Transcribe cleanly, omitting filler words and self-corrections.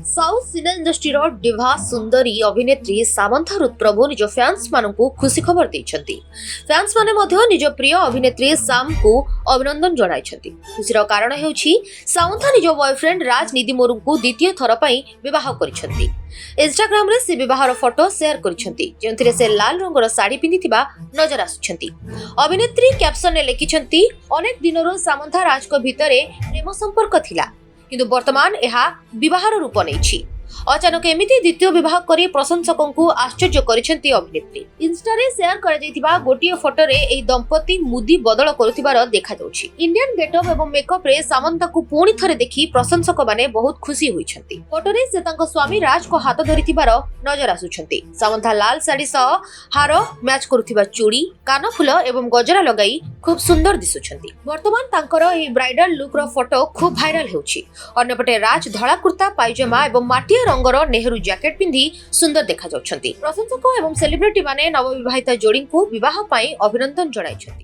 South सिने industry diva सुंदरी अभिनेत्री Samantha रुद्रप्रभु निज fans मानकु खुशी खबर देइछंती। फैंस माने मध्य निज प्रिय अभिनेत्री साम को अभिनंदन जणाइछंती। खुशीर कारण हेउछि सामंथा निज बॉयफ्रेंड राज निदिमोरुंकु द्वितीय थर पई विवाह करिछंती। इंस्टाग्राम रे से विवाहर फोटो शेयर करिछंती, जेंथिरे से लाल रंगर साड़ी पिंधिथिबा नजर आसुछंती। अभिनेत्री कैप्शन ने लिखिछंती, अनेक दिनरो सामंथा राज को भितरे प्रेम संपर्क थिला, किंतु वर्तमान यह विवाहर रूप नहीं। अचानक एमिति द्वितीय विवाह करी प्रशंसकों को आश्चर्य करिसेंती अभिनेत्री। इंस्टा रे शेयर करा जायतिबा गोटिए फोटो रे एई दंपति मुदी बदल करुथिबार देखा जाउछि। इंडियन गेटअप एवं मेकअप रे सामंता को पुणी थरे देखि प्रशंसक माने बहुत खुशी होइछंती। फोटो रे से तांको स्वामी राज को हाथ धरिथिबार नजर आसुछंती। सामंता लाल साड़ी सह हार मैच करुथिबा चूड़ी, कान फूल एवं गजरा लगाई खूब सुंदर दिसुछंती। वर्तमान तांकर एई ब्राइडल लुक रो फोटो खूब वायरल हेउछि। अन्यपटे राज धळा कुर्ता पायजामा एवं माटिया रंगर नेहरू जैकेट पिंधि सुंदर देखा जाउछंती। प्रशंसक एवं सेलिब्रिटी माने नवविवाहिता जोड़ी को विवाह पई अभिनंदन जणाइछंती।